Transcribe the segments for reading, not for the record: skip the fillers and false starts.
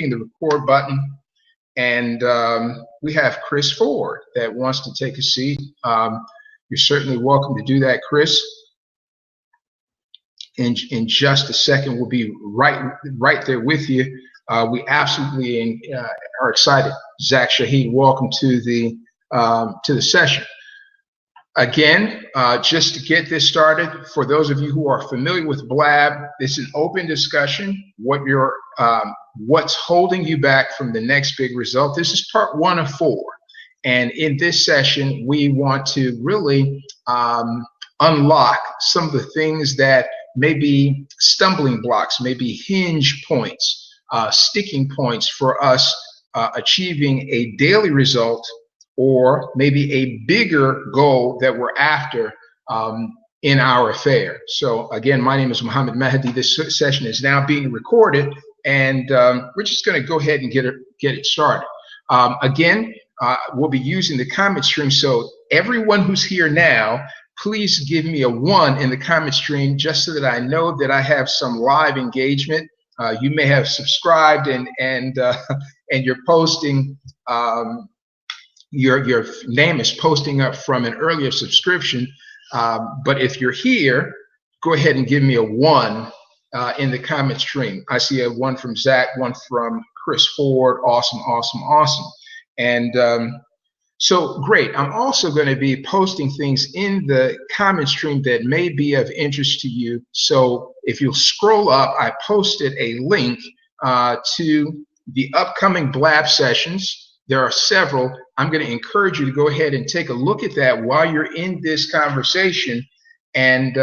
hitting the record button. And we have Chris Ford that wants to take a seat. You're certainly welcome to do that, Chris. In just a second, we'll be right there with you. We absolutely are excited. Zach Shahid, welcome to the session. Again, just to get this started, for those of you who are familiar with Blab, this is an open discussion. What's holding you back from the next big result? This is part 1 of 4. And in this session, we want to really unlock some of the things that may be stumbling blocks, maybe hinge points, sticking points for us achieving a daily result, or maybe a bigger goal that we're after in our affair. So again, my name is Muhammad Mahdi. This session is now being recorded, and we're just going to go ahead and get it started. Again, we'll be using the comment stream. So everyone who's here now, please give me a 1 in the comment stream, just so that I know that I have some live engagement. You may have subscribed and you're posting. Your name is posting up from an earlier subscription, but if you're here, go ahead and give me a 1 in the comment stream. I see a 1 from Zach, 1 from Chris Ford. Awesome, awesome, awesome. And so great. I'm also going to be posting things in the comment stream that may be of interest to you. So if you'll scroll up, I posted a link to the upcoming Blab sessions. There are several. I'm going to encourage you to go ahead and take a look at that while you're in this conversation, and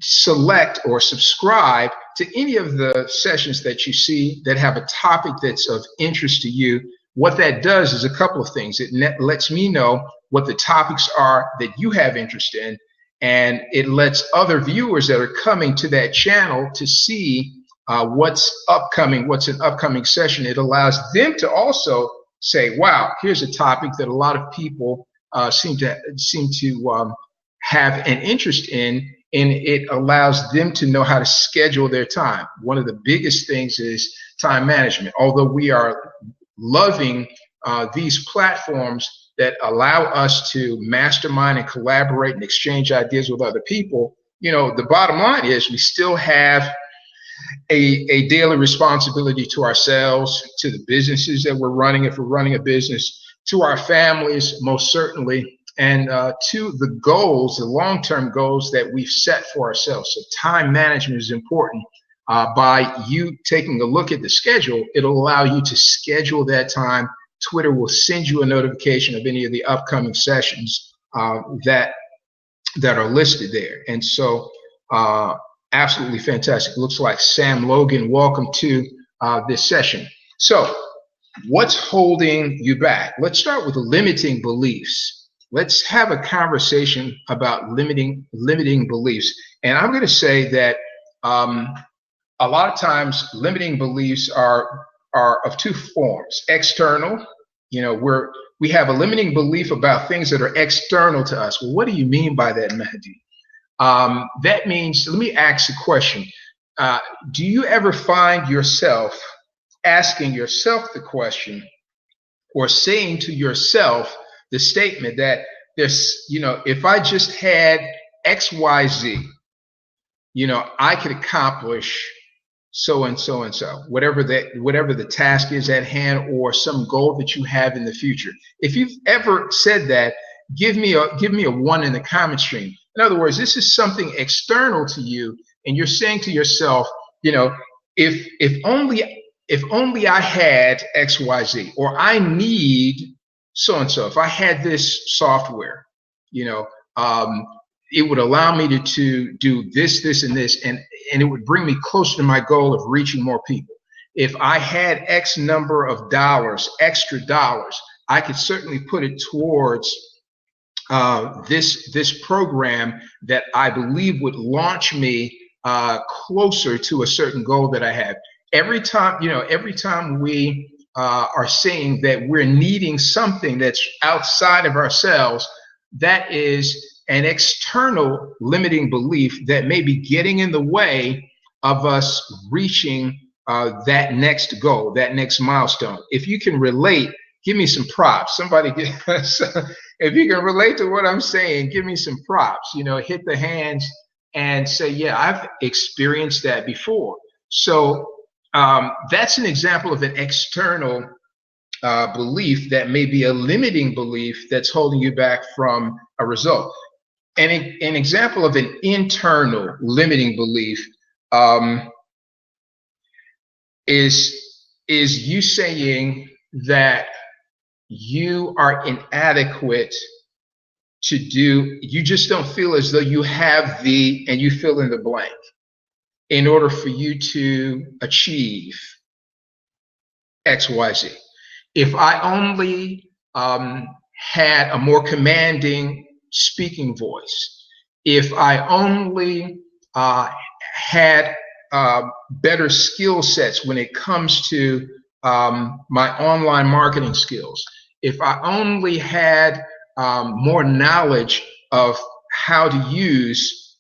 select or subscribe to any of the sessions that you see that have a topic that's of interest to you. What that does is a couple of things. It lets me know what the topics are that you have interest in, and it lets other viewers that are coming to that channel to see what's upcoming, what's an upcoming session. It allows them to also say, wow, here's a topic that a lot of people seem to have an interest in, and it allows them to know how to schedule their time. One of the biggest things is time management. Although we are loving these platforms that allow us to mastermind and collaborate and exchange ideas with other people, the bottom line is we still have a daily responsibility to ourselves, to the businesses that we're running, if we're running a business, to our families, most certainly, and to the goals, the long-term goals that we've set for ourselves. So time management is important. By you taking a look at the schedule, it'll allow you to schedule that time. Twitter will send you a notification of any of the upcoming sessions that are listed there. And so absolutely fantastic. Looks like Sam Logan, welcome to this session. So what's holding you back? Let's start with limiting beliefs. Let's have a conversation about limiting beliefs. And I'm going to say that a lot of times limiting beliefs are of 2 forms. External, we have a limiting belief about things that are external to us. Well, what do you mean by that, Mahdi? That means, let me ask a question. Do you ever find yourself asking yourself the question, or saying to yourself the statement that there's, if I just had X, Y, Z, I could accomplish so and so and so, whatever the task is at hand, or some goal that you have in the future. If you've ever said that, give me a 1 in the comment stream. In other words, this is something external to you, and you're saying to yourself, if only I had X, Y, Z, or I need so and so. If I had this software, it would allow me to do this, and this, and it would bring me closer to my goal of reaching more people. If I had X number of dollars, extra dollars, I could certainly put it towards this program that I believe would launch me closer to a certain goal that I have. Every time we are saying that we're needing something that's outside of ourselves, that is an external limiting belief that may be getting in the way of us reaching that next goal, that next milestone. If you can relate, give me some props. Somebody if you can relate to what I'm saying, give me some props. Hit the hands and say, yeah, I've experienced that before. So that's an example of an external belief that may be a limiting belief that's holding you back from a result. And an example of an internal limiting belief is you saying that you are inadequate to do, you just don't feel as though you have and you fill in the blank in order for you to achieve XYZ. If I only had a more commanding speaking voice, if I only had better skill sets when it comes to my online marketing skills, if I only had more knowledge of how to use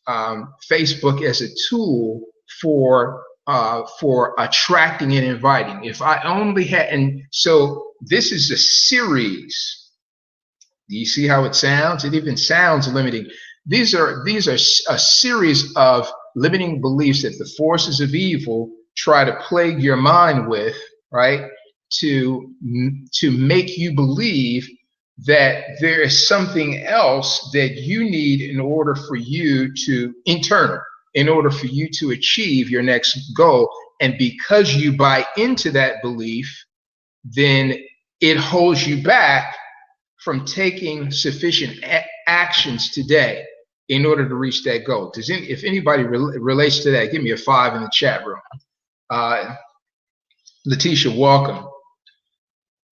Facebook as a tool for attracting and inviting, if I only had, and so this is a series. Do you see how it sounds? It even sounds limiting. These are a series of limiting beliefs that the forces of evil try to plague your mind with, right? To make you believe that there is something else that you need in order for you to achieve your next goal. And because you buy into that belief, then it holds you back from taking sufficient actions today in order to reach that goal. If anybody relates to that, give me a 5 in the chat room. Letitia, welcome.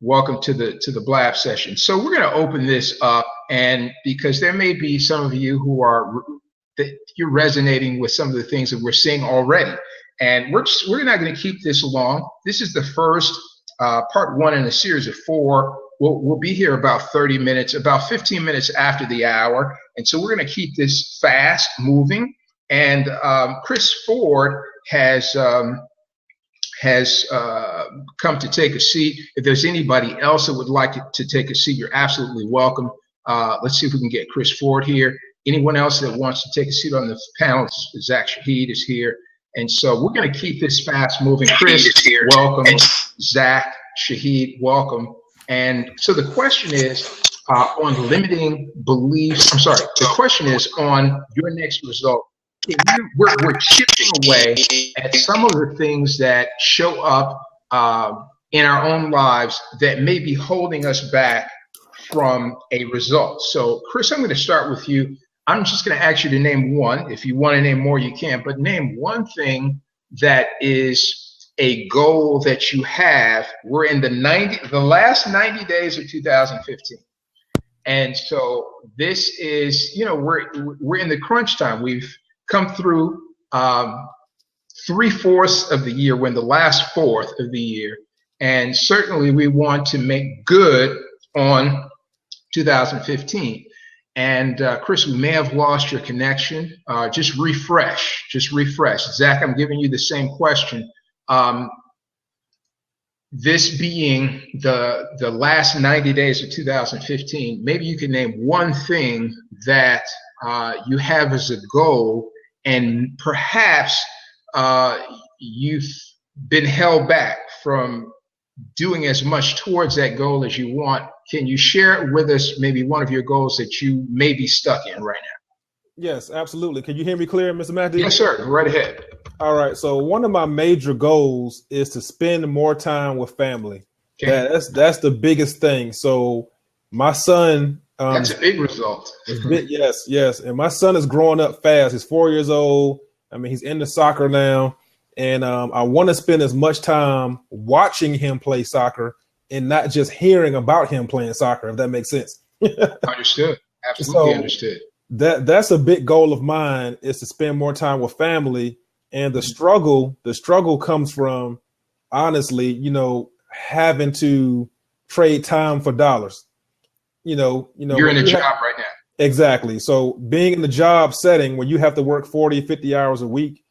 Welcome to the Blab session. So we're going to open this up, and because there may be some of you who you're resonating with some of the things that we're seeing already, and we're not going to keep this long. This is the first part 1 in a series of 4. We'll be here about 30 minutes, about 15 minutes after the hour, and so we're going to keep this fast moving. And Chris Ford has come to take a seat. If there's anybody else that would like to take a seat, you're absolutely welcome. Let's see if we can get Chris Ford here. Anyone else that wants to take a seat on the panel? Zach Shahid is here. And so we're going to keep this fast moving. Chris, welcome. Zach Shahid, welcome. And so the question is on limiting beliefs. I'm sorry. The question is on your next result. We're chipping away at some of the things that show up in our own lives that may be holding us back from a result. So, Chris, I'm going to start with you. I'm just going to ask you to name one. If you want to name more, you can. But name one thing that is a goal that you have. We're in the last 90 days of 2015. And so this is, we're in the crunch time. We've come through 3/4 of the year. We're in the last 1/4 of the year. And certainly we want to make good on 2015. And Chris, we may have lost your connection. Just refresh. Zach, I'm giving you the same question. This being the last 90 days of 2015, maybe you can name one thing that you have as a goal, and perhaps you've been held back from doing as much towards that goal as you want. Can you share with us maybe one of your goals that you may be stuck in right now? Yes, absolutely. Can you hear me clear, Mr. Matthew? Yes, sir. Go right ahead. All right. So one of my major goals is to spend more time with family. Okay. That's the biggest thing. So my son, that's a big result. Yes. And my son is growing up fast. He's 4 years old. I mean, he's into soccer now. And I want to spend as much time watching him play soccer and not just hearing about him playing soccer, if that makes sense. Understood. Absolutely understood. That's a big goal of mine, is to spend more time with family. And the struggle comes from, honestly, having to trade time for dollars. You're in a job right now. Exactly. So being in the job setting where you have to work 40, 50 hours a week,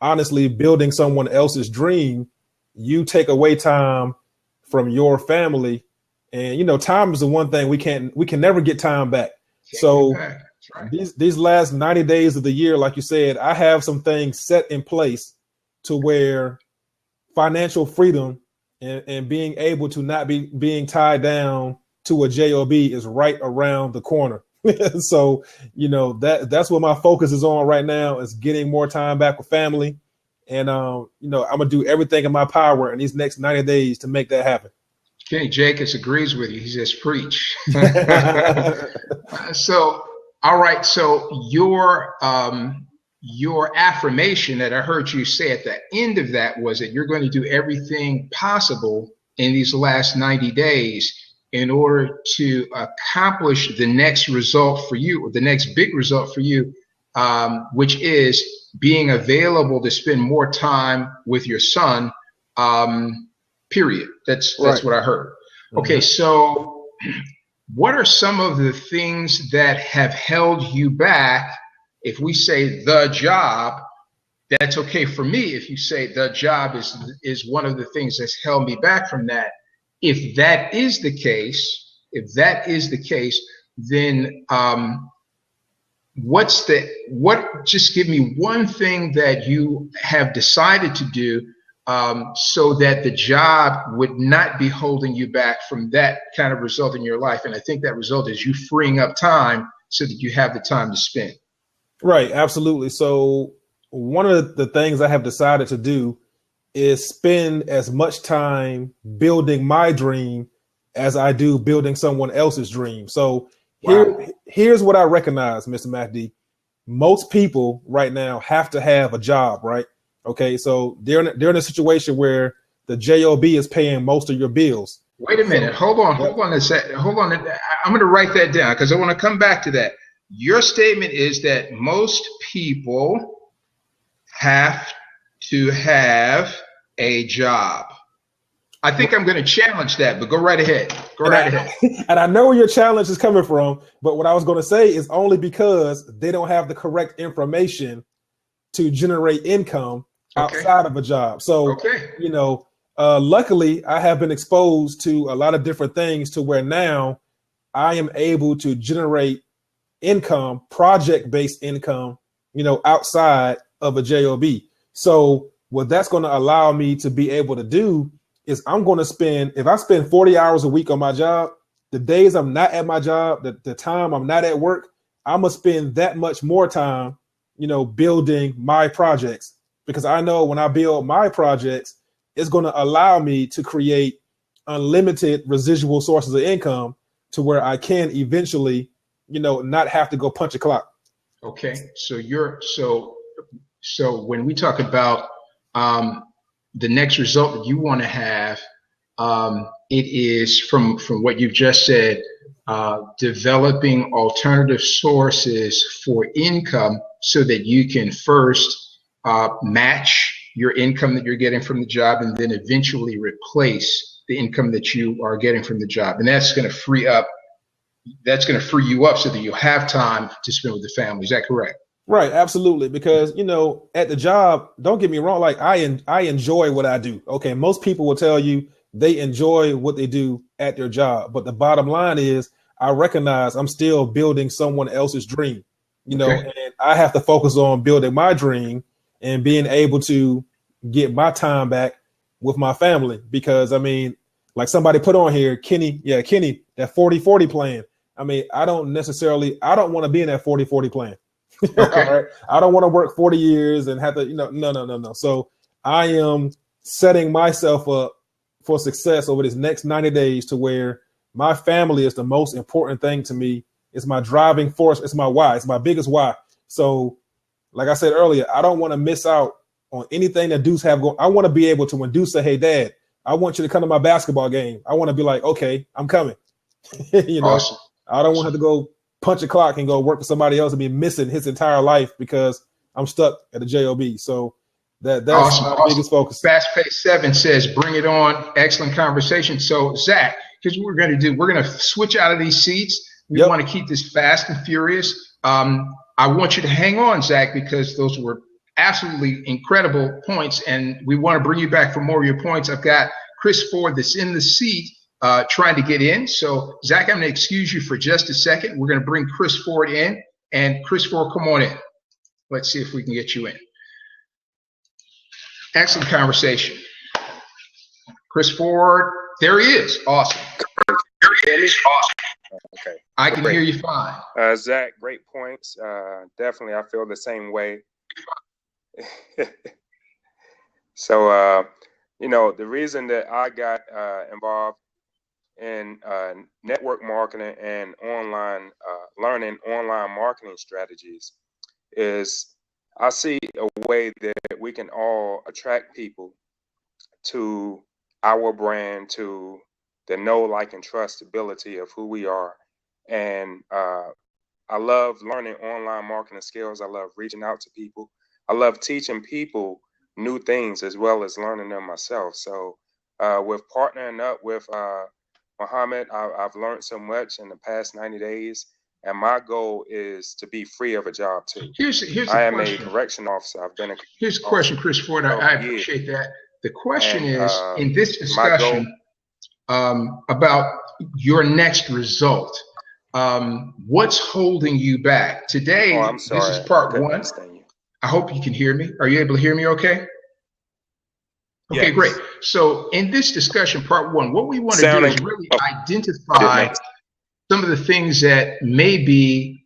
honestly building someone else's dream, you take away time from your family. And time is the one thing we can never get time back. Can't get So back. That's right. these last 90 days of the year, like you said, I have some things set in place to where financial freedom and being able to not be being tied down to a job is right around the corner. So that's what my focus is on right now, is getting more time back with family. And I'm gonna do everything in my power in these next 90 days to make that happen. Kenny Jacobs agrees with you. He says, preach. So, all right. So your affirmation that I heard you say at the end of that was that you're going to do everything possible in these last 90 days in order to accomplish the next result for you, or the next big result for you, which is being available to spend more time with your son. Period. That's Right. what I heard. Okay, Mhm. so what are some of the things that have held you back? If we say the job, that's okay for me. If you say the job is one of the things that's held me back from that. If that is the case, then just give me one thing that you have decided to do so that the job would not be holding you back from that kind of result in your life. And I think that result is you freeing up time so that you have the time to spend. Right, absolutely. So one of the things I have decided to do is spend as much time building my dream as I do building someone else's dream. So here's what I recognize, Mr. MacD. Most people right now have to have a job, right? Okay, so they're in a situation where the job is paying most of your bills. Wait a minute. Hold on a second. Hold on. I'm going to write that down because I want to come back to that. Your statement is that most people have to have a job. I think I'm going to challenge that, but go right ahead. And I know where your challenge is coming from, but what I was going to say is only because they don't have the correct information to generate income outside of a job. So, luckily, I have been exposed to a lot of different things to where now I am able to generate income, project-based income, outside of a job. So what that's going to allow me to be able to do is if I spend 40 hours a week on my job, the days I'm not at my job, the time I'm not at work, I'm going to spend that much more time, building my projects, because I know when I build my projects, it's going to allow me to create unlimited residual sources of income to where I can eventually, not have to go punch a clock. Okay. So when we talk about the next result that you want to have, it is from what you've just said, developing alternative sources for income so that you can first match your income that you're getting from the job and then eventually replace the income that you are getting from the job. And that's going to free you up so that you'll have time to spend with the family. Is that correct? Right, absolutely. Because at the job, don't get me wrong, like I enjoy what I do. Okay, most people will tell you they enjoy what they do at their job, but the bottom line is I recognize I'm still building someone else's dream. And I have to focus on building my dream and being able to get my time back with my family. Because like somebody put on here, Kenny, that 40-40 plan. I don't want to be in that 40-40 plan. Okay. Right? I don't want to work 40 years and have to, no. So I am setting myself up for success over this next 90 days to where my family is the most important thing to me. It's my driving force. It's my why. It's my biggest why. So like I said earlier, I don't want to miss out on anything that Deuce have going. I want to be able to, when Deuce say, hey, Dad, I want you to come to my basketball game, I want to be like, okay, I'm coming. Awesome. I don't want to have to go punch a clock and go work for somebody else and be missing his entire life because I'm stuck at a job. So that's my biggest focus. Fast Pace 7 says, bring it on. Excellent conversation. So Zach, here's what we're going to do. We're going to switch out of these seats. We want to keep this fast and furious. I want you to hang on, Zach, because those were absolutely incredible points, and we want to bring you back for more of your points. I've got Chris Ford that's in the seat trying to get in. So, Zach, I'm going to excuse you for just a second. We're going to bring Chris Ford in. And Chris Ford, come on in. Let's see if we can get you in. Excellent conversation. Chris Ford, there he is. Awesome. There he is. Awesome. Okay. I can hear you fine. Zach, great points. Definitely, I feel the same way. So, you know, the reason that I got involved in network marketing and online learning online marketing strategies is I see a way that we can all attract people to our brand, to the know, like, and trustability of who we are. And I love learning online marketing skills. I love reaching out to people. I love teaching people new things as well as learning them myself. So with partnering up with Muhammad, I've learned so much in the past 90 days. And my goal is to be free of a job too. I am a correction officer. I've been a Here's a question, Chris Ford. I appreciate that. The question is, in this discussion about your next result, what's holding you back? Today, I'm sorry, this is part one. I hope you can hear me. Are you able to hear me okay? Okay, yes. Great. So in this discussion, part one, what we want to do is really identify some of the things that may be,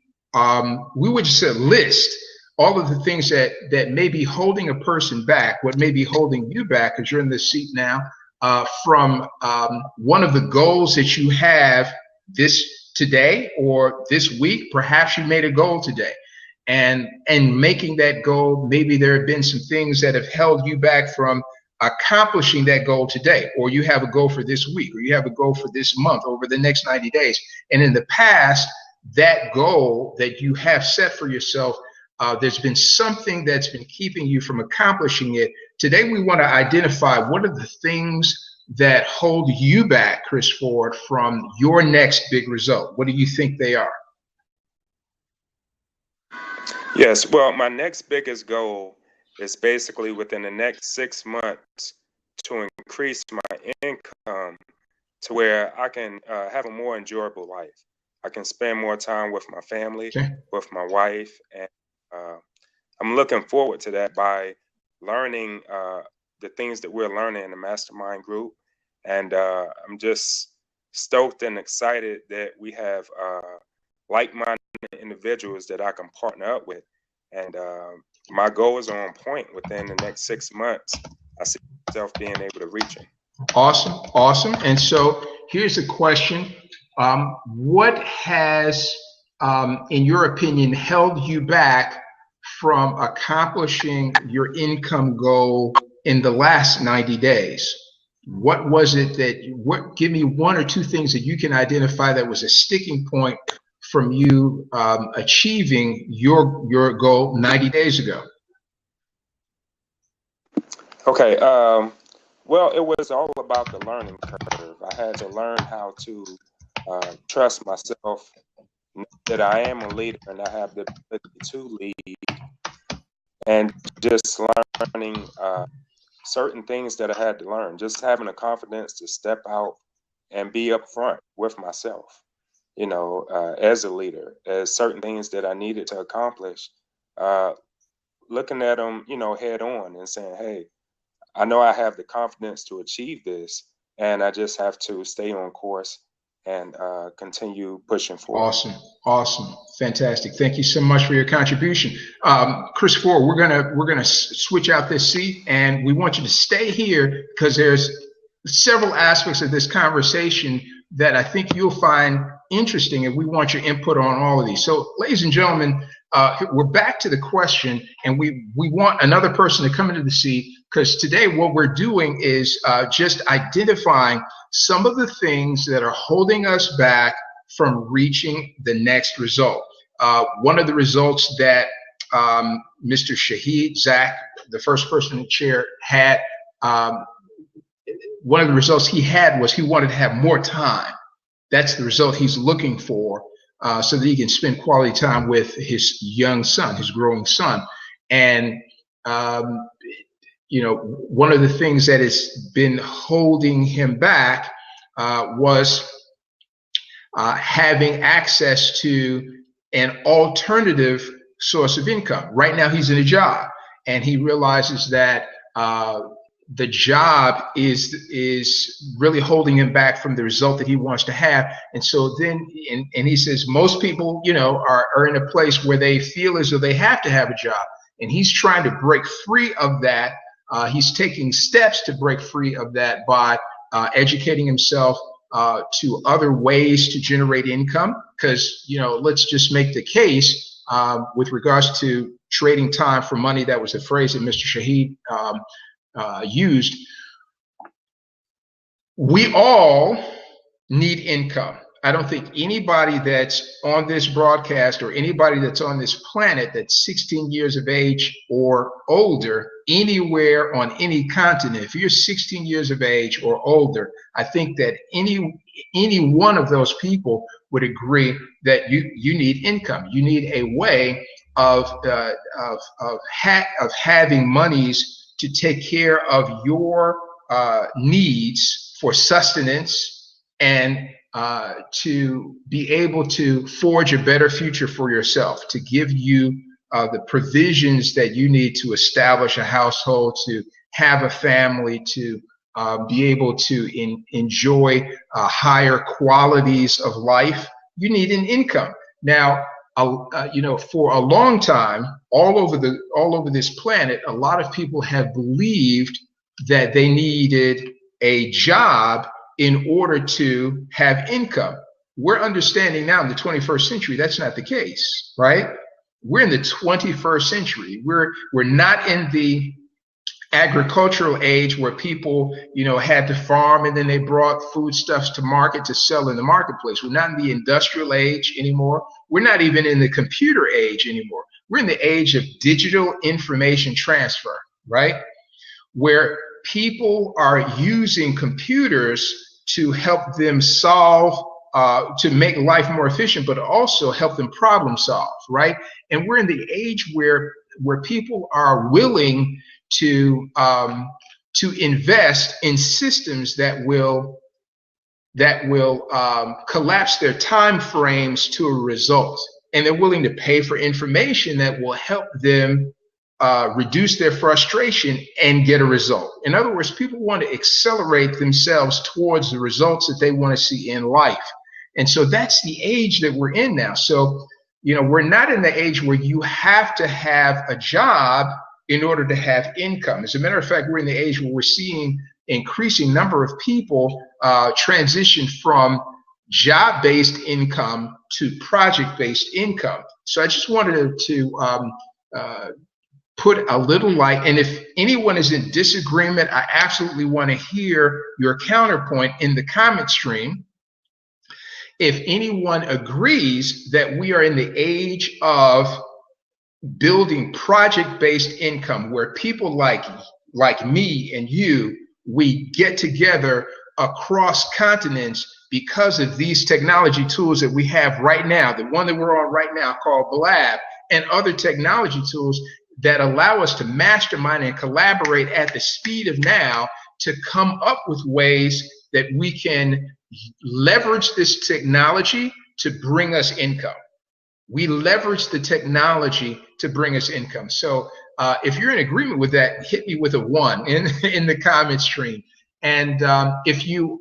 we would just list all of the things that may be holding a person back, what may be holding you back, because you're in this seat now, from one of the goals that you have today or this week. Perhaps you made a goal today. And making that goal, maybe there have been some things that have held you back from accomplishing that goal today, or you have a goal for this week, or you have a goal for this month, over the next 90 days. And in the past, that goal that you have set for yourself, there's been something that's been keeping you from accomplishing it. Today, we want to identify what are the things that hold you back, Chris Ford, from your next big result. What do you think they are? Yes, well, my next biggest goal is basically within the next 6 months to increase my income to where I can have a more enjoyable life. I can spend more time with my family, with my wife, and I'm looking forward to that by learning the things that we're learning in the mastermind group. And I'm just stoked and excited that we have like-minded individuals that I can partner up with. And my goal is on point. Within the next 6 months, I see myself being able to reach them. Awesome, awesome. And so here's the question. What has, in your opinion, held you back from accomplishing your income goal in the last 90 days? What was it give me one or two things that you can identify that was a sticking point from you achieving your goal 90 days ago? Okay. Well, it was all about the learning curve. I had to learn how to trust myself, that I am a leader and I have the ability to lead, and just learning certain things that I had to learn, just having the confidence to step out and be upfront with myself, you know, as a leader, as certain things that I needed to accomplish, looking at them, you know, head on and saying, hey, I know I have the confidence to achieve this, and I just have to stay on course and continue pushing forward. Awesome, awesome, fantastic. Thank you so much for your contribution, Chris Ford. We're gonna switch out this seat, and we want you to stay here because there's several aspects of this conversation that I think you'll find interesting, and we want your input on all of these. So, ladies and gentlemen, we're back to the question, and we want another person to come into the seat, because today what we're doing is just identifying some of the things that are holding us back from reaching the next result. One of the results that Mr. Shahid, Zach, the first person in the chair, had, one of the results he had was he wanted to have more time. That's the result he's looking for, so that he can spend quality time with his young son, his growing son. And um, one of the things that has been holding him back was having access to an alternative source of income. Right now, he's in a job, and he realizes that the job is really holding him back from the result that he wants to have. And so then, and he says most people, are in a place where they feel as though they have to have a job, and he's trying to break free of that. He's taking steps to break free of that by educating himself to other ways to generate income. Because, let's just make the case with regards to trading time for money. That was a phrase that Mr. Shahid used. We all need income. I don't think anybody that's on this broadcast or anybody that's on this planet that's 16 years of age or older, anywhere on any continent, if you're 16 years of age or older, I think that any one of those people would agree that you need income. You need a way of having monies to take care of your needs for sustenance and to be able to forge a better future for yourself, to give you the provisions that you need to establish a household, to have a family, to be able to enjoy higher qualities of life. You need an income. Now, for a long time, all over this planet, a lot of people have believed that they needed a job in order to have income. We're understanding now in the 21st century that's not the case, right? We're in the 21st century. We're not in the agricultural age where people, had to farm and then they brought foodstuffs to market to sell in the marketplace. We're not in the industrial age anymore. We're not even in the computer age anymore. We're in the age of digital information transfer, right? Where people are using computers to help them solve, to make life more efficient, but also help them problem solve, right? And we're in the age where people are willing to invest in systems that will collapse their time frames to a result, and they're willing to pay for information that will help them reduce their frustration and get a result. In other words, people want to accelerate themselves towards the results that they want to see in life. And so that's the age that we're in now. So, we're not in the age where you have to have a job in order to have income. As a matter of fact, we're in the age where we're seeing increasing number of people transition from job-based income to project-based income. So I just wanted to put a little light, and if anyone is in disagreement, I absolutely want to hear your counterpoint in the comment stream. If anyone agrees that we are in the age of building project-based income, where people like me and you, we get together across continents because of these technology tools that we have right now, the one that we're on right now called Blab, and other technology tools that allow us to mastermind and collaborate at the speed of now to come up with ways that we can leverage this technology to bring us income. We leverage the technology to bring us income. So if you're in agreement with that, hit me with a 1 in the comment stream. And if you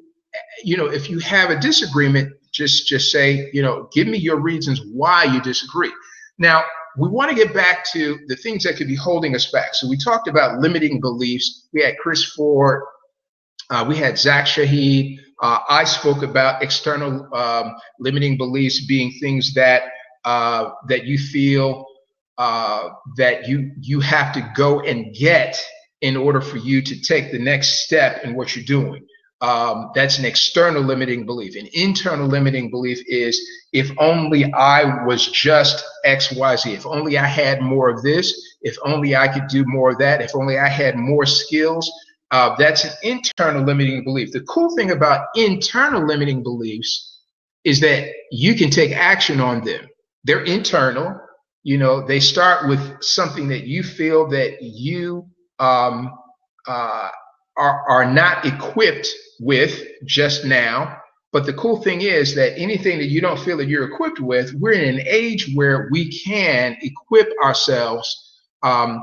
have a disagreement, just say, give me your reasons why you disagree. Now, we want to get back to the things that could be holding us back. So we talked about limiting beliefs. We had Chris Ford. We had Zach Shahid. I spoke about external limiting beliefs being things that you feel that you have to go and get in order for you to take the next step in what you're doing. That's an external limiting belief. An internal limiting belief is, if only I was just X, Y, Z, if only I had more of this, if only I could do more of that, if only I had more skills. That's an internal limiting belief. The cool thing about internal limiting beliefs is that you can take action on them. They're internal. they start with something that you feel that you are not equipped with just now. But the cool thing is that anything that you don't feel that you're equipped with, we're in an age where we can equip ourselves, and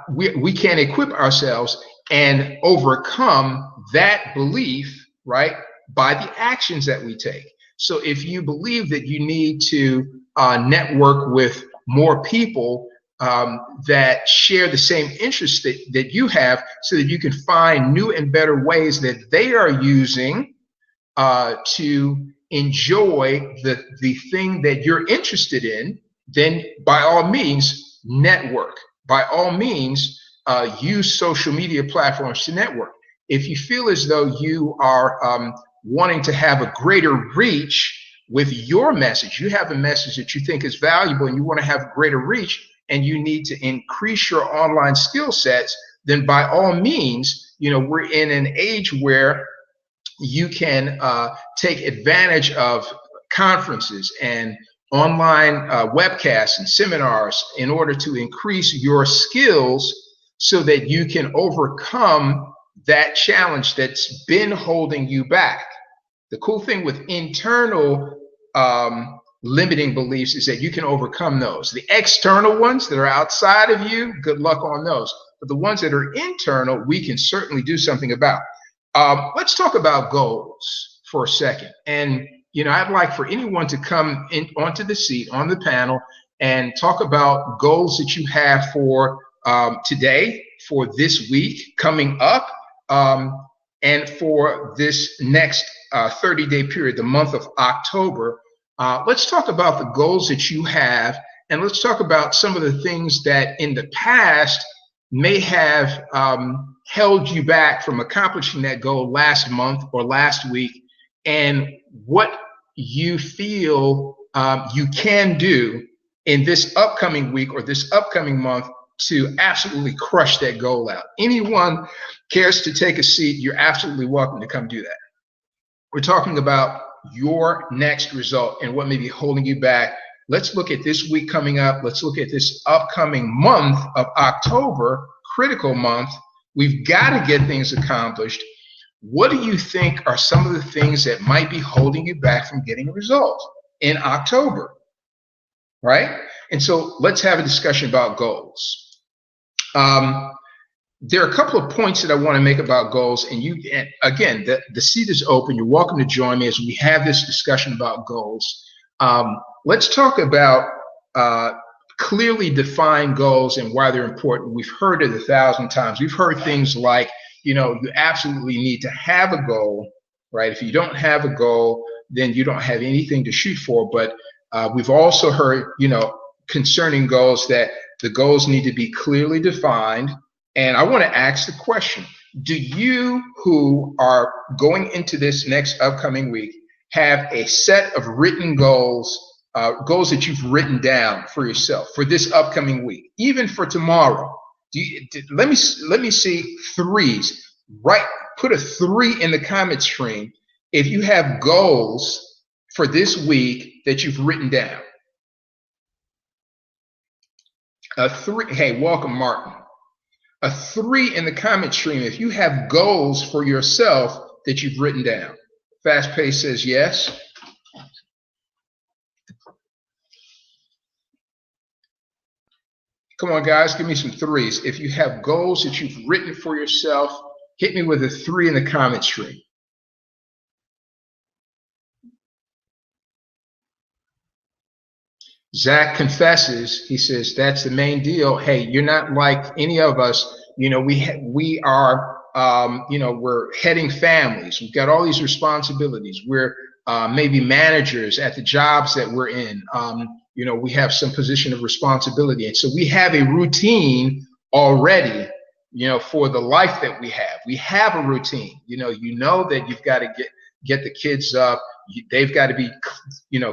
we can equip ourselves and overcome that belief, right, by the actions that we take. So if you believe that you need to network with more people that share the same interests that you have, so that you can find new and better ways that they are using to enjoy the thing that you're interested in, then by all means, network. By all means, use social media platforms to network. If you feel as though you are wanting to have a greater reach with your message, you have a message that you think is valuable and you want to have greater reach, and you need to increase your online skill sets, then by all means, we're in an age where you can take advantage of conferences and online webcasts and seminars in order to increase your skills so that you can overcome that challenge that's been holding you back. The cool thing with internal limiting beliefs is that you can overcome those. The external ones that are outside of you, good luck on those. But the ones that are internal, we can certainly do something about. Let's talk about goals for a second. And, I'd like for anyone to come in onto the seat on the panel and talk about goals that you have for today, for this week coming up, and for this next 30-day period, the month of October. Let's talk about the goals that you have, and let's talk about some of the things that in the past may have held you back from accomplishing that goal last month or last week, and what you feel you can do in this upcoming week or this upcoming month to absolutely crush that goal out. Anyone cares to take a seat, you're absolutely welcome to come do that. We're talking about your next result and what may be holding you back. Let's look at this week coming up. Let's look at this upcoming month of October, critical month. We've got to get things accomplished. What do you think are some of the things that might be holding you back from getting a result in October, right? And so let's have a discussion about goals. There are a couple of points that I want to make about goals, and again, the seat is open. You're welcome to join me as we have this discussion about goals. Let's talk about clearly defined goals and why they're important. We've heard it 1,000 times. We've heard things like, you absolutely need to have a goal, right? If you don't have a goal, then you don't have anything to shoot for. But we've also heard, concerning goals, that the goals need to be clearly defined. And I want to ask the question, do you who are going into this next upcoming week have a set of written goals, goals that you've written down for yourself for this upcoming week, even for tomorrow? Let me see threes. Right, put a 3 in the comment stream if you have goals for this week that you've written down. A 3. Hey, welcome, Martin. A 3 in the comment stream if you have goals for yourself that you've written down. Fast Pace says yes. Come on, guys, give me some 3s. If you have goals that you've written for yourself, hit me with a 3 in the comment stream. Zach confesses. He says, that's the main deal. Hey, you're not like any of us. We are, we're heading families. We've got all these responsibilities. We're maybe managers at the jobs that we're in. We have some position of responsibility. And so we have a routine already, for the life that we have. We have a routine. You know that you've got to get the kids up. They've got to be,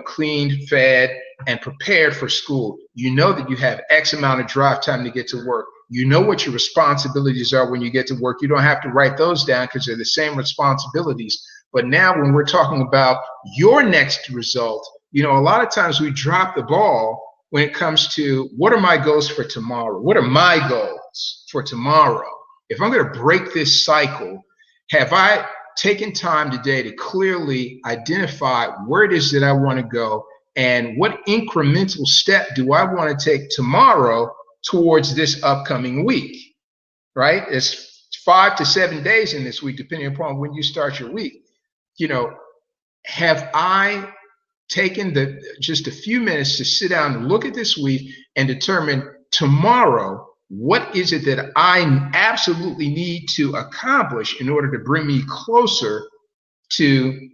cleaned, fed, and prepared for school. You know that you have X amount of drive time to get to work. You know what your responsibilities are when you get to work. You don't have to write those down because they're the same responsibilities. But now when we're talking about your next result, A lot of times we drop the ball when it comes to what are my goals for tomorrow? What are my goals for tomorrow? If I'm going to break this cycle, have I taken time today to clearly identify where it is that I want to go and what incremental step do I want to take tomorrow towards this upcoming week, right? It's 5 to 7 days in this week, depending upon when you start your week. Have I taken just a few minutes to sit down and look at this week and determine tomorrow, what is it that I absolutely need to accomplish in order to bring me closer to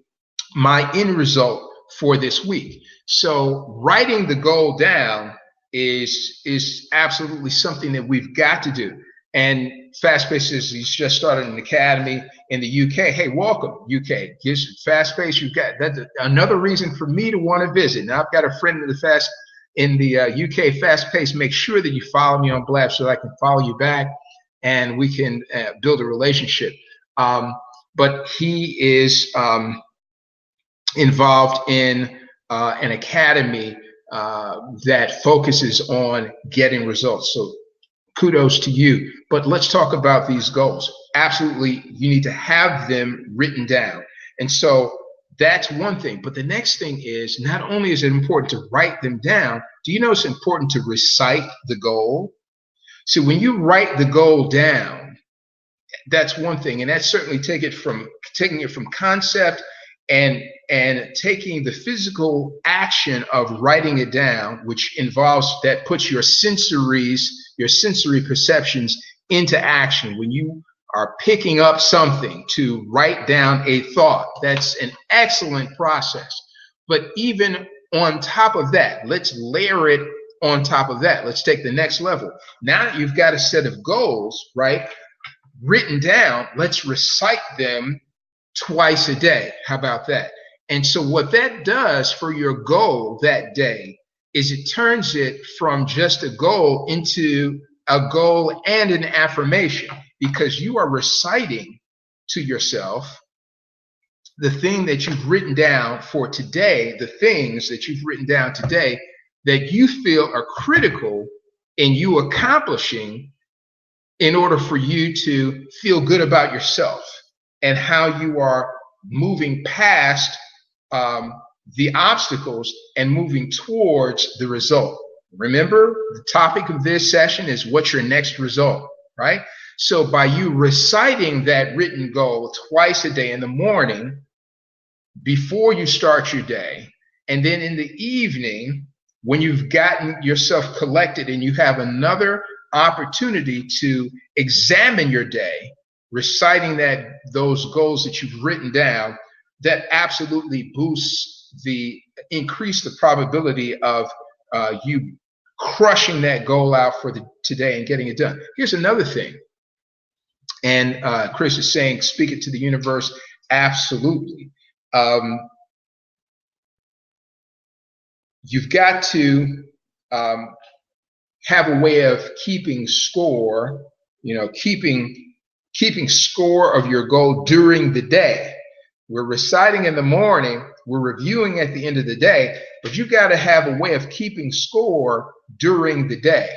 my end result for this week? So writing the goal down is absolutely something that we've got to do. And Fast-Paced he's just started an academy in the UK. Hey, welcome, UK. Fast-Paced, you've got that's another reason for me to want to visit. Now I've got a friend in the UK Fast-Paced. Make sure that you follow me on Blab so that I can follow you back and we can build a relationship. But he is involved in an academy that focuses on getting results. So kudos to you. But let's talk about these goals. Absolutely, you need to have them written down. And so that's one thing. But the next thing is, not only is it important to write them down, do you know it's important to recite the goal? So when you write the goal down, that's one thing. And that's certainly taking it from concept and taking the physical action of writing it down, which puts your sensory perceptions into action. When you are picking up something, to write down a thought, that's an excellent process. But even on top of that, let's layer it on top of that. Let's take the next level. Now that you've got a set of goals, right, written down, let's recite them twice a day. How about that? And so what that does for your goal that day is it turns it from just a goal into a goal and an affirmation, because you are reciting to yourself the thing that you've written down for today, the things that you've written down today that you feel are critical in you accomplishing in order for you to feel good about yourself and how you are moving past the obstacles and moving towards the result. Remember, the topic of this session is what's your next result, right? So by you reciting that written goal twice a day, in the morning before you start your day, and then in the evening when you've gotten yourself collected and you have another opportunity to examine your day, reciting those goals that you've written down, that absolutely increase the probability of you crushing that goal out for today and getting it done. Here's another thing. And Chris is saying, speak it to the universe. Absolutely. You've got to have a way of keeping score, keeping score of your goal during the day. We're reciting in the morning, we're reviewing at the end of the day, but you've got to have a way of keeping score during the day.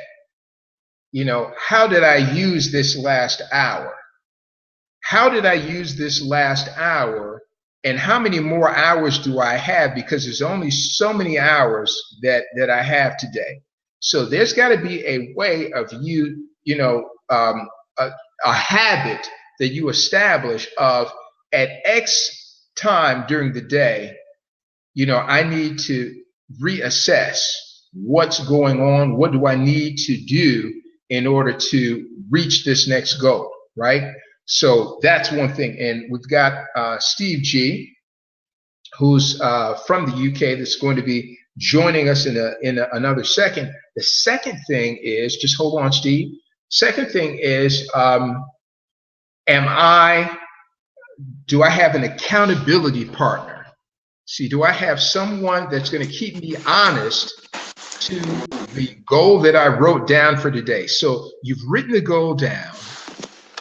How did I use this last hour? How did I use this last hour? And how many more hours do I have? Because there's only so many hours that I have today. So there's got to be a way of a habit that you establish of, at X time during the day, I need to reassess what's going on. What do I need to do in order to reach this next goal, right? So that's one thing. And we've got Steve G, who's from the UK, that's going to be joining us in another second. The second thing is, just hold on, Steve. Second thing is, do I have an accountability partner? See, do I have someone that's going to keep me honest to the goal that I wrote down for today? So you've written the goal down,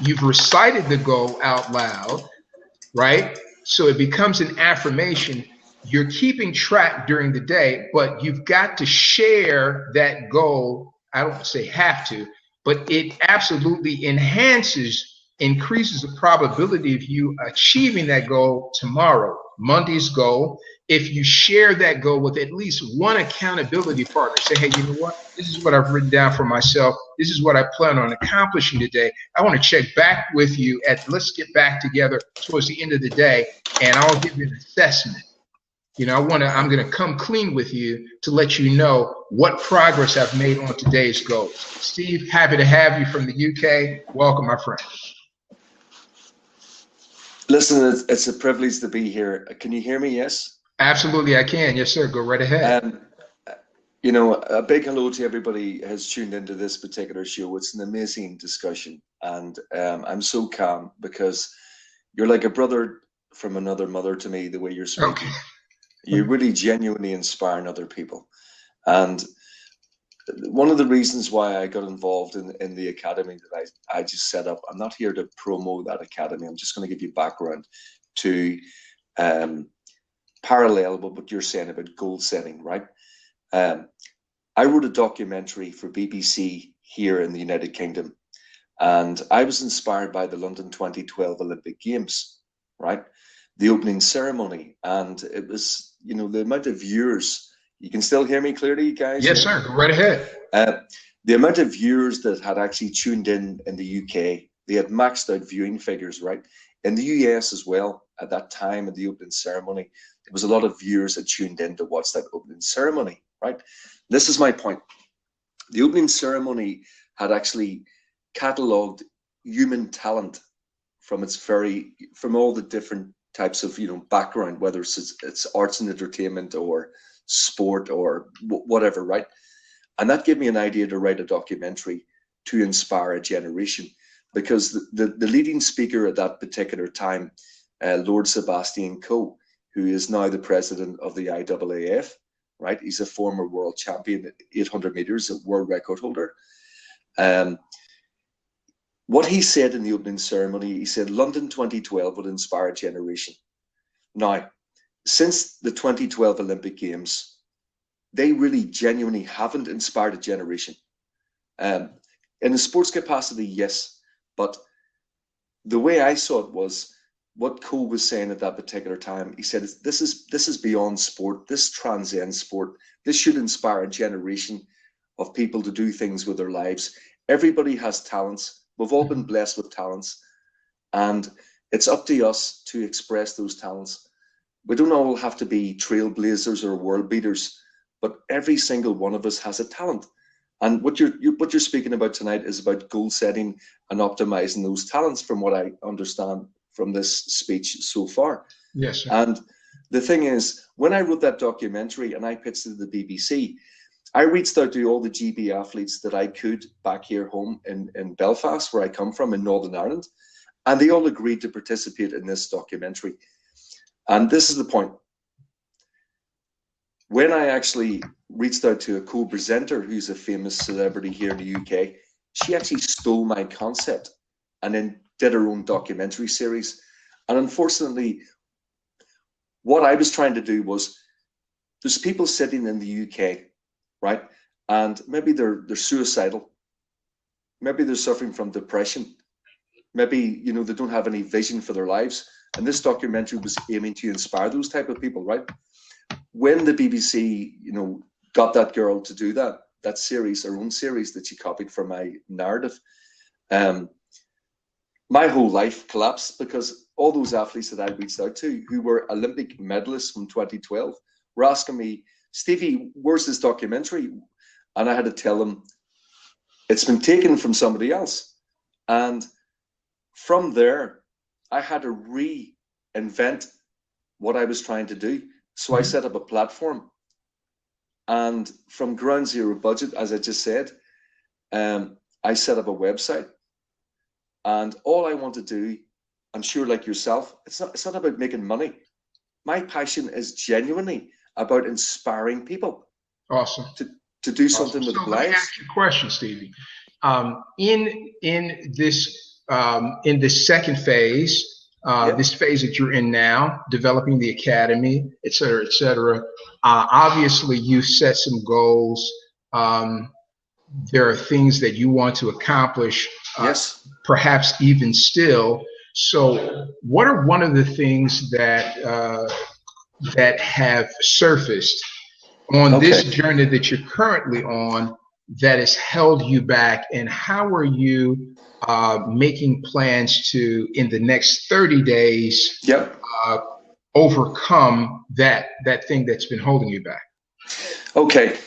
you've recited the goal out loud, right? So it becomes an affirmation. you're keeping track during the day, but you've got to share that goal. I don't say have to, but it absolutely increases the probability of you achieving that goal tomorrow, Monday's goal. If you share that goal with at least one accountability partner, say, hey, you know what? This is what I've written down for myself. This is what I plan on accomplishing today. I want to check back with you let's get back together towards the end of the day, and I'll give you an assessment. You know, I'm going to come clean with you to let you know what progress I've made on today's goals. Steve, happy to have you from the UK. Welcome, my friend. Listen, it's a privilege to be here. Can you hear me? Yes? Absolutely, I can. Yes, sir. Go right ahead. You know, a big hello to everybody has tuned into this particular show. It's an amazing discussion, and I'm so calm because you're like a brother from another mother to me, the way you're speaking. Okay. You're really genuinely inspiring other people. And one of the reasons why I got involved in the academy that I just set up, I'm not here to promote that academy. I'm just going to give you background to parallel with what you're saying about goal setting, right? I wrote a documentary for BBC here in the United Kingdom, and I was inspired by the London 2012 Olympic Games, right? The opening ceremony, and it was, you know, the amount of viewers. You can still hear me clearly, guys? Yes, sir. Go right ahead. The amount of viewers that had actually tuned in the UK, they had maxed out viewing figures, right? In the US as well, at that time of the opening ceremony, there was a lot of viewers that tuned in to watch that opening ceremony, right? This is my point. The opening ceremony had actually catalogued human talent from all the different types of, you know, background, whether it's arts and entertainment or sport or whatever, right? And that gave me an idea to write a documentary to inspire a generation, because the leading speaker at that particular time, Lord Sebastian Coe, who is now the president of the IAAF, right? He's a former world champion at 800 meters, a world record holder. What he said in the opening ceremony, he said, London 2012 would inspire a generation. Now, since the 2012 Olympic Games, they really genuinely haven't inspired a generation. In a sports capacity, yes, but the way I saw it was what Cole was saying at that particular time. He said, this is beyond sport. This transcends sport. This should inspire a generation of people to do things with their lives. Everybody has talents. We've all been blessed with talents, and it's up to us to express those talents. We don't all have to be trailblazers or world beaters, but every single one of us has a talent. And what you're speaking about tonight is about goal setting and optimizing those talents, from what I understand from this speech so far. Yes, sir. And the thing is, when I wrote that documentary and I pitched it to the BBC, I reached out to all the GB athletes that I could back here home in Belfast, where I come from in Northern Ireland, and they all agreed to participate in this documentary. And this is the point. When I actually reached out to a co-presenter who's a famous celebrity here in the UK, she actually stole my concept and then did her own documentary series. And unfortunately, what I was trying to do was, there's people sitting in the UK, right? And maybe they're suicidal. Maybe they're suffering from depression. Maybe, you know, they don't have any vision for their lives. And this documentary was aiming to inspire those type of people, right? When the BBC, you know, got that girl to do that series, her own series that she copied from my narrative, my whole life collapsed, because all those athletes that I reached out to who were Olympic medalists from 2012 were asking me, Stevie, where's this documentary? And I had to tell them, it's been taken from somebody else. And from there, I had to reinvent what I was trying to do. So I set up a platform. And from ground zero budget, as I just said, I set up a website. And all I want to do, I'm sure like yourself, it's not about making money. My passion is genuinely about inspiring people. Awesome. To do something with so lives. Let me ask you a question, Stevie. In this second phase, this phase that you're in now, developing the academy, et cetera, et cetera. Obviously, you set some goals. There are things that you want to accomplish, yes, perhaps even still. So what are one of the things that that have surfaced on this journey that you're currently on that has held you back, and how are you making plans to, in the next 30 days, overcome that thing that's been holding you back? Okay,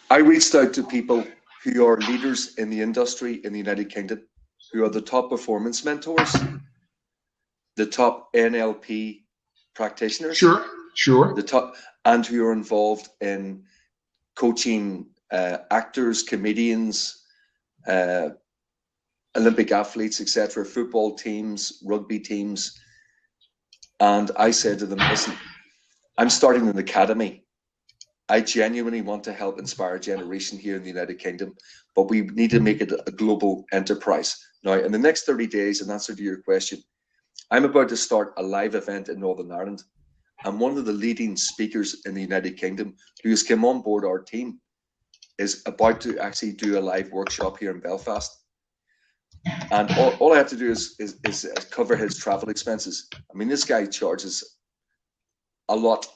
I reached out to people who are leaders in the industry in the United Kingdom, who are the top performance mentors, the top NLP practitioners, sure, the top, and who are involved in coaching actors, comedians, Olympic athletes, etc., football teams, rugby teams. And I said to them, listen, I'm starting an academy. I genuinely want to help inspire a generation here in the United Kingdom, but we need to make it a global enterprise. Now, in the next 30 days, in answer to your question, I'm about to start a live event in Northern Ireland. And one of the leading speakers in the United Kingdom who has come on board our team is about to actually do a live workshop here in Belfast. And all I have to do is cover his travel expenses. I mean, this guy charges a lot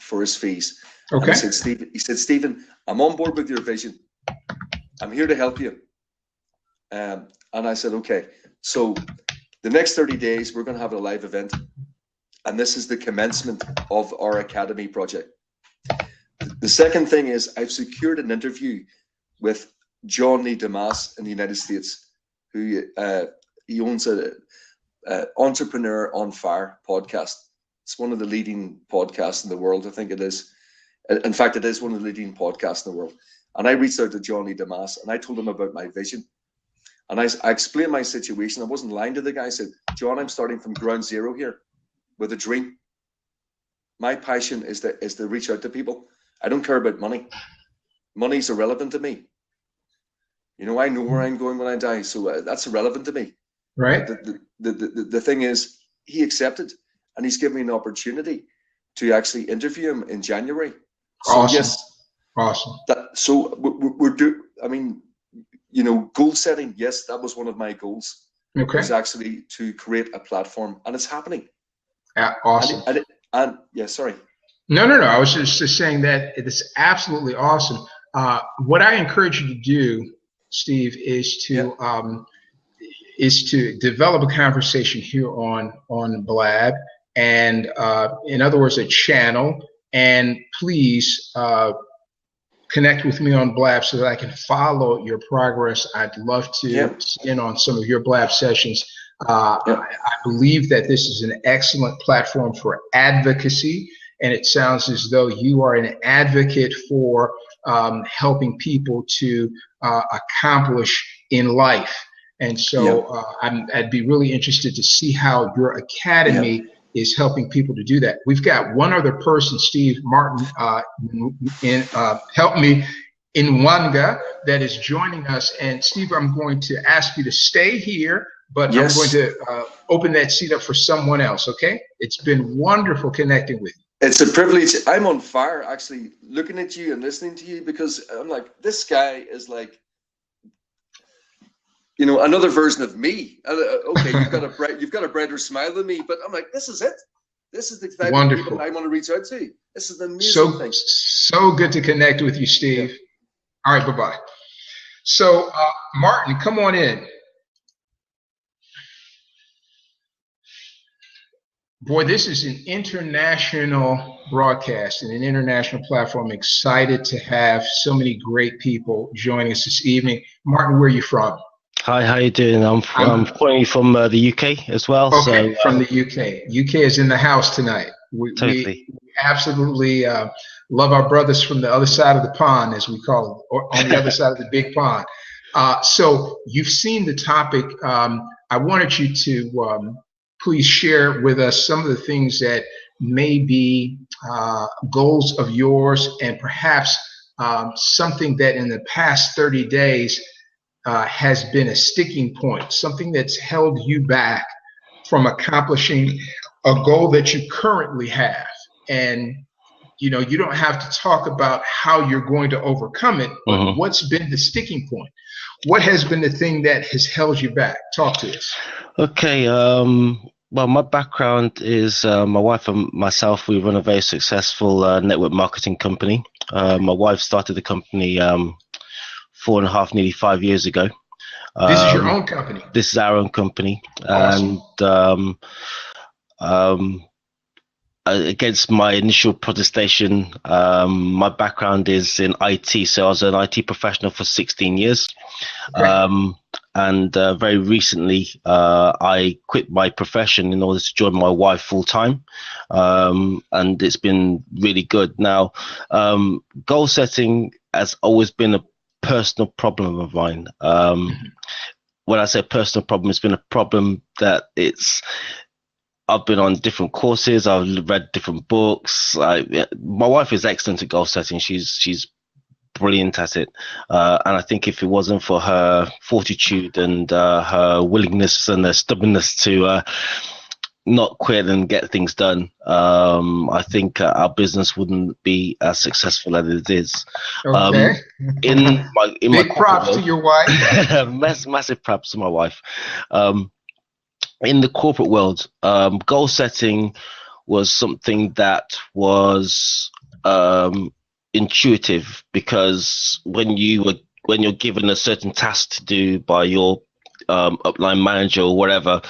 for his fees. Okay. He said, Stephen, I'm on board with your vision. I'm here to help you. And I said, okay. So the next 30 days, we're going to have a live event. And this is the commencement of our academy project. The second thing is I've secured an interview with John Lee Damas in the United States, who he owns a Entrepreneur on Fire podcast. It's one of the leading podcasts in the world. I think it is. In fact, it is one of the leading podcasts in the world. And I reached out to John Lee Damas and I told him about my vision. And I explained my situation. I wasn't lying to the guy. I said, John, I'm starting from ground zero here with a dream. My passion is to reach out to people. I don't care about money. Money's irrelevant to me. You know, I know where I'm going when I die, so that's irrelevant to me. Right. The thing is, he accepted, and he's given me an opportunity to actually interview him in January. So awesome. Yes, awesome. So we're I mean, you know, goal setting. Yes, that was one of my goals. Okay. Was actually to create a platform, and it's happening. Awesome. And yeah, sorry. No. I was just saying that it is absolutely awesome. What I encourage you to do, Steve, is to develop a conversation here on Blab, and in other words, a channel. And please connect with me on Blab so that I can follow your progress. I'd love to sit in on some of your Blab sessions. I believe that this is an excellent platform for advocacy, and it sounds as though you are an advocate for helping people to accomplish in life. And so I'd be really interested to see how your academy is helping people to do that. We've got one other person, Steve Martin, help me, Inwanga, that is joining us. And Steve, I'm going to ask you to stay here, but I'm going to open that seat up for someone else, okay? It's been wonderful connecting with you. It's a privilege. I'm on fire actually looking at you and listening to you, because I'm like, this guy is like, you know, another version of me. Okay, you've got a brighter smile than me, but I'm like, this is it. This is the type of people I want to reach out to. This is an amazing thing. So good to connect with you, Steve. Yeah. All right, bye-bye. So, Martin, come on in. Boy, this is an international broadcast and an international platform. Excited to have so many great people joining us this evening. Martin, where are you from? Hi, how you doing? I'm calling you from the UK as well. Okay, so, from the UK. UK is in the house tonight. Totally. We absolutely love our brothers from the other side of the pond, as we call them, or on the other side of the big pond. So you've seen the topic. I wanted you to please share with us some of the things that may be goals of yours, and perhaps something that in the past 30 days has been a sticking point, something that's held you back from accomplishing a goal that you currently have. And you don't have to talk about how you're going to overcome it, but what's been the sticking point? What has been the thing that has held you back? Talk to us. Okay. Well, my background is my wife and myself. We run a very successful network marketing company. My wife started the company 4.5, nearly 5 years ago. This is your own company? This is our own company. Awesome. And against my initial protestation, my background is in IT. So I was an IT professional for 16 years. Okay. And very recently, I quit my profession in order to join my wife full time. And it's been really good. Now, goal setting has always been a personal problem of mine. When I say personal problem, it's been a problem that I've been on different courses. I've read different books. My wife is excellent at goal setting. She's brilliant at it. And I think if it wasn't for her fortitude and her willingness and her stubbornness to not quit and get things done, I think our business wouldn't be as successful as it is. Okay. In Big props to your wife. Massive props to my wife. In the corporate world, goal setting was something that was intuitive, because when you're given a certain task to do by your upline manager or whatever,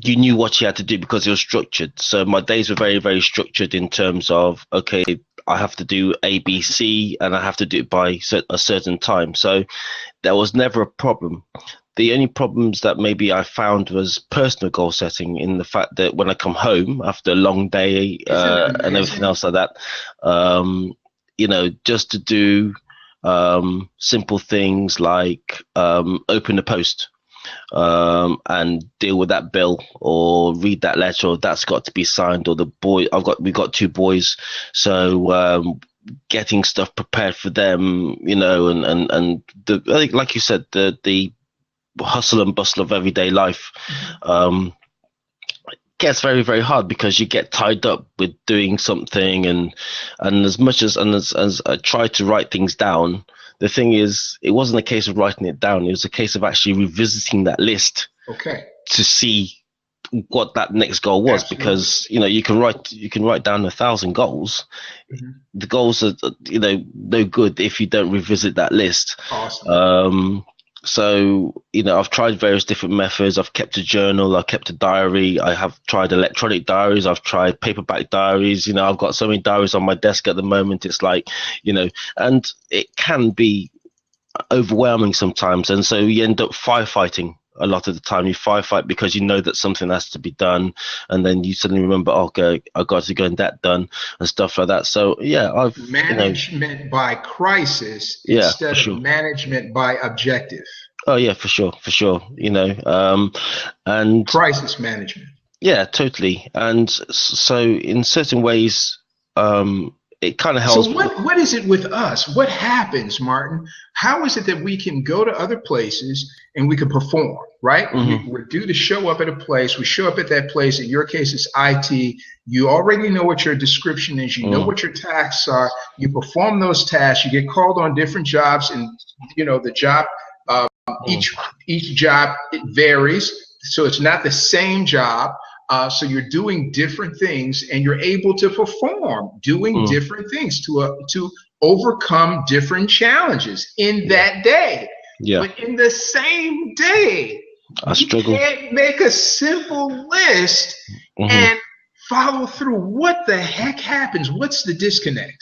you knew what you had to do because it was structured. So my days were very, very structured in terms of, okay, I have to do A, B, C, and I have to do it by a certain time. So there was never a problem. The only problems that maybe I found was personal goal setting, in the fact that when I come home after a long day and everything else like that, just to do simple things like open the post and deal with that bill, or read that letter, or that's got to be signed, or we've got 2 boys, so getting stuff prepared for them, and I think, like you said, the hustle and bustle of everyday life gets very, very hard, because you get tied up with doing something, and as much as I try to write things down, the thing is, it wasn't a case of writing it down. It was a case of actually revisiting that list to see what that next goal was. Absolutely. Because you can write down 1,000 goals. The goals are no good if you don't revisit that list. Awesome. So, I've tried various different methods. I've kept a journal, I've kept a diary, I have tried electronic diaries, I've tried paperback diaries. I've got so many diaries on my desk at the moment. It's like, and it can be overwhelming sometimes. And so you end up firefighting. A lot of the time you firefight because you know that something has to be done, and then you suddenly remember, okay, I got to go and that done, and stuff like that. So yeah, I've management by crisis instead of management by objective. Oh yeah, for sure. And crisis management. Yeah, totally. And so in certain ways, it kind of helps. So what is it with us? What happens, Martin? How is it that we can go to other places and we can perform, right? We're due to show up at a place. We show up at that place. In your case, it's IT. You already know what your description is. You know what your tasks are. You perform those tasks. You get called on different jobs, and the job, each job, it varies. So it's not the same job. So you're doing different things, and you're able to perform doing different things to overcome different challenges in that day. Yeah. But in the same day, you can't make a simple list and follow through. What the heck happens? What's the disconnect?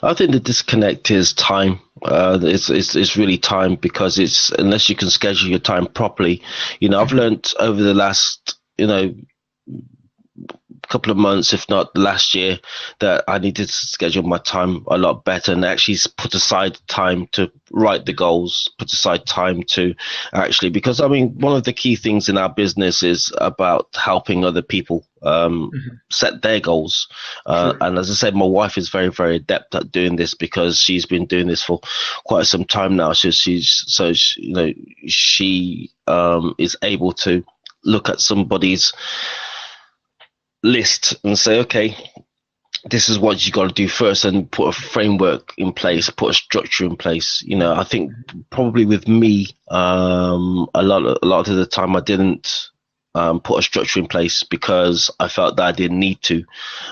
I think the disconnect is time. It's really time, because it's, unless you can schedule your time properly. I've learned over the last couple of months, if not last year, that I needed to schedule my time a lot better and actually put aside time to write the goals, put aside time to actually, because one of the key things in our business is about helping other people set their goals. And as I said, my wife is very, very adept at doing this, because she's been doing this for quite some time now. So she is able to look at somebody's list and say, okay, this is what you got to do first, and put a framework in place, put a structure in place. I think probably with me, a lot of the time I didn't put a structure in place because I felt that I didn't need to,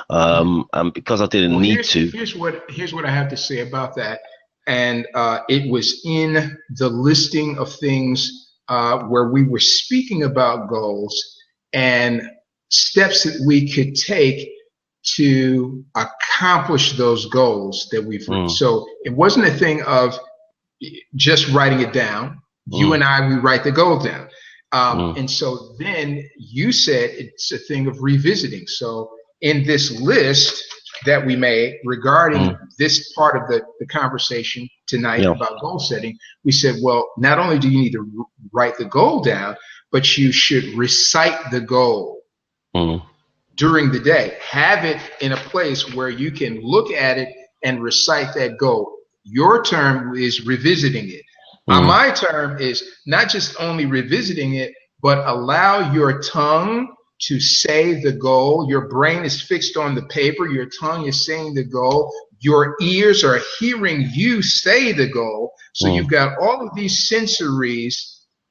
and because I didn't need to. Here's what I have to say about that, and it was in the listing of things where we were speaking about goals and steps that we could take to accomplish those goals that we've reached. So it wasn't a thing of just writing it down. You and I, we write the goal down. And so then you said it's a thing of revisiting. So in this list that we made regarding this part of the conversation tonight about goal setting, we said, well, not only do you need to write the goal down, but you should recite the goal during the day. Have it in a place where you can look at it and recite that goal. Your term is revisiting it. My term is not just only revisiting it, but allow your tongue to say the goal. Your brain is fixed on the paper. Your tongue is saying the goal. Your ears are hearing you say the goal. So you've got all of these sensories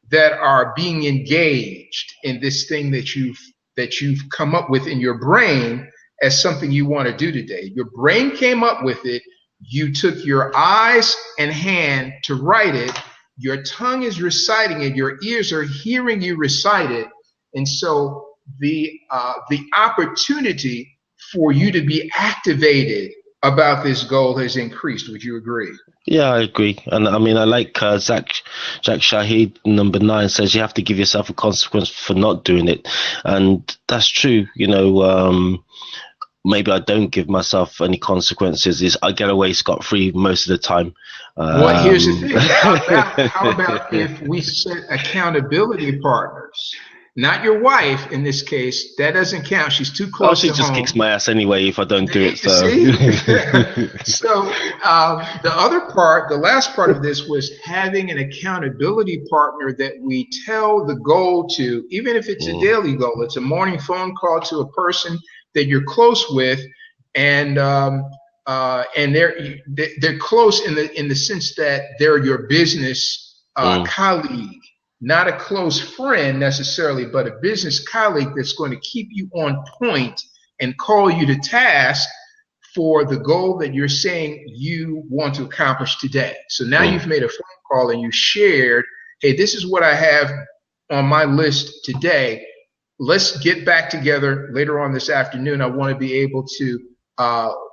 that are being engaged in this thing that you've come up with in your brain as something you want to do today. Your brain came up with it. You took your eyes and hand to write it. Your tongue is reciting it. Your ears are hearing you recite it. And so the opportunity for you to be activated about this goal has increased. Would you agree? Yeah, I agree. And I mean, I like Jack Shahid, number 9, says you have to give yourself a consequence for not doing it. And that's true. Maybe I don't give myself any consequences. Is I get away scot-free most of the time. Well, here's the thing. How about if we set accountability partners? Not your wife in this case. That doesn't count. She's too close to home. She just kicks my ass anyway if I don't do it. So, so the last part of this was having an accountability partner that we tell the goal to, even if it's a daily goal. It's a morning phone call to a person that you're close with, and they're close in the sense that they're your business colleague. Not a close friend necessarily, but a business colleague that's going to keep you on point and call you to task for the goal that you're saying you want to accomplish today. So now you've made a phone call and you shared, hey, this is what I have on my list today. Let's get back together later on this afternoon. I want to be able to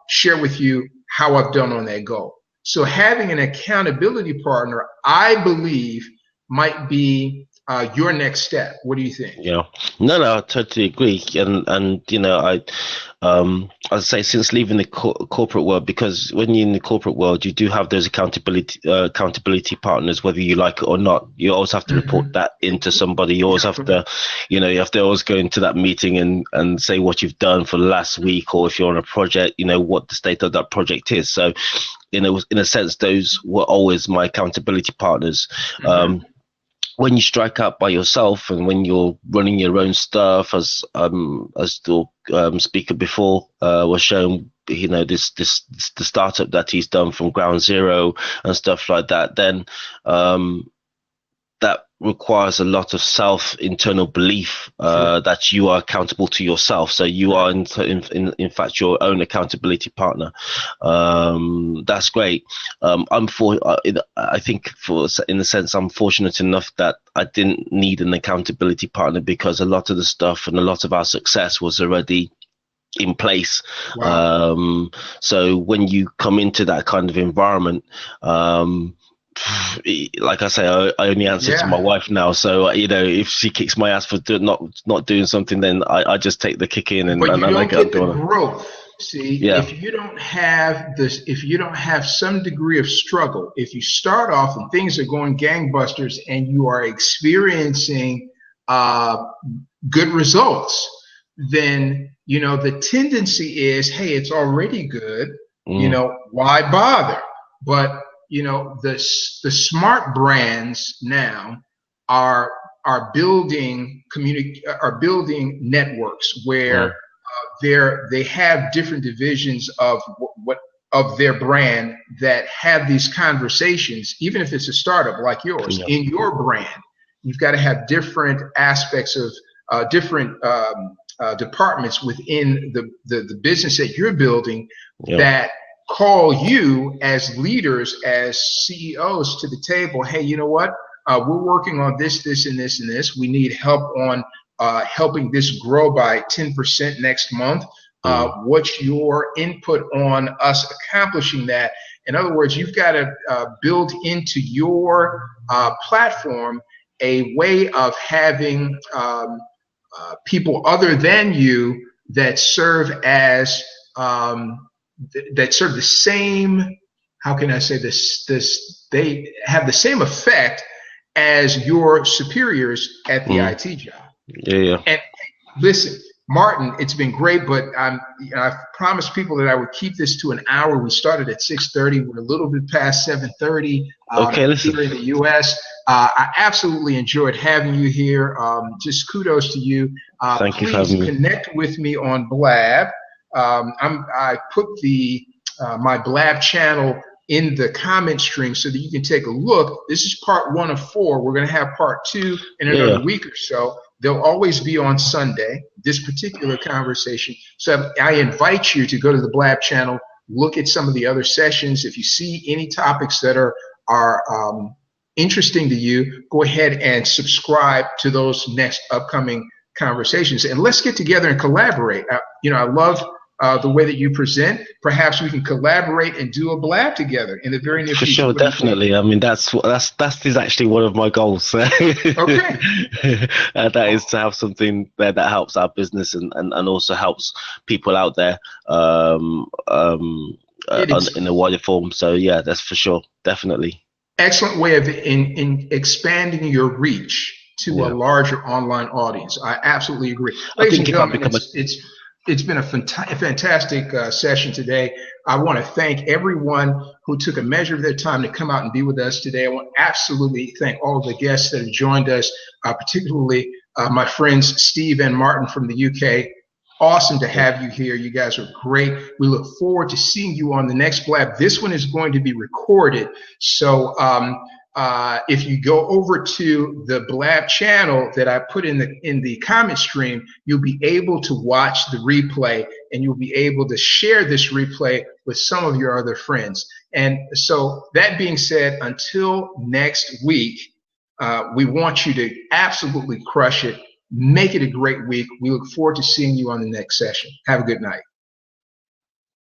share with you how I've done on that goal. So having an accountability partner, I believe, might be your next step. What do you think? Yeah, no, I totally agree. And I'd say since leaving the corporate world, because when you're in the corporate world, you do have those accountability partners, whether you like it or not. You always have to report that into somebody. You always have to, you have to always go into that meeting and say what you've done for the last week, or if you're on a project, what the state of that project is. So, in a sense, those were always my accountability partners. When you strike out by yourself and when you're running your own stuff, as the speaker before was shown, the startup that he's done from ground zero and stuff like that, then that requires a lot of internal belief that you are accountable to yourself. So you are in fact your own accountability partner. That's great. I think in a sense I'm fortunate enough that I didn't need an accountability partner, because a lot of the stuff and a lot of our success was already in place. Wow. So when you come into that kind of environment, like I say, I only answer to my wife now. So if she kicks my ass for not doing something, then I just take the kick in and but you and don't I get the growth. See, if you don't have some degree of struggle, if you start off and things are going gangbusters and you are experiencing good results, then the tendency is, hey, it's already good. Why bother? But the smart brands now are are building networks where they have different divisions of of their brand that have these conversations. Even if it's a startup like yours, in your brand, you've got to have different aspects of different departments within the business that you're building that call you as leaders, as CEOs to the table. Hey, you know what? We're working on this, this, and this, and this. We need help on helping this grow by 10% next month. What's your input on us accomplishing that? In other words, you've got to build into your platform a way of having people other than you that serve as that serve the same, how can I say this, they have the same effect as your superiors at the IT job. And listen, Martin, it's been great, but I promised people that I would keep this to an hour. We started at 6:30. We're a little bit past 7:30 here in the U.S. I absolutely enjoyed having you here. Just kudos to you. Thank you for having me. Please connect with me on Blab. I put my Blab channel in the comment stream so that you can take a look. This is part 1 of 4. We're going to have part 2 in another week or so. They'll always be on Sunday, this particular conversation. So I invite you to go to the Blab channel, look at some of the other sessions. If you see any topics that are interesting to you, go ahead and subscribe to those next upcoming conversations. And let's get together and collaborate. I love the way that you present. Perhaps we can collaborate and do a Blab together in the very near future. For sure, definitely. I mean, that is actually one of my goals. Okay. That is to have something there that helps our business and also helps people out there in a wider form. So yeah, that's for sure, definitely. Excellent way of in expanding your reach to a larger online audience. I absolutely agree. Ladies and gentlemen, it's been a fantastic session today. I want to thank everyone who took a measure of their time to come out and be with us today. I want to absolutely thank all of the guests that have joined us, particularly my friends Steve and Martin from the UK. Awesome to have you here. You guys are great. We look forward to seeing you on the next Blab. This one is going to be recorded. So if you go over to the Blab channel that I put in the comment stream, you'll be able to watch the replay, and you'll be able to share this replay with some of your other friends. And so that being said, until next week, we want you to absolutely crush it. Make it a great week. We look forward to seeing you on the next session. Have a good night.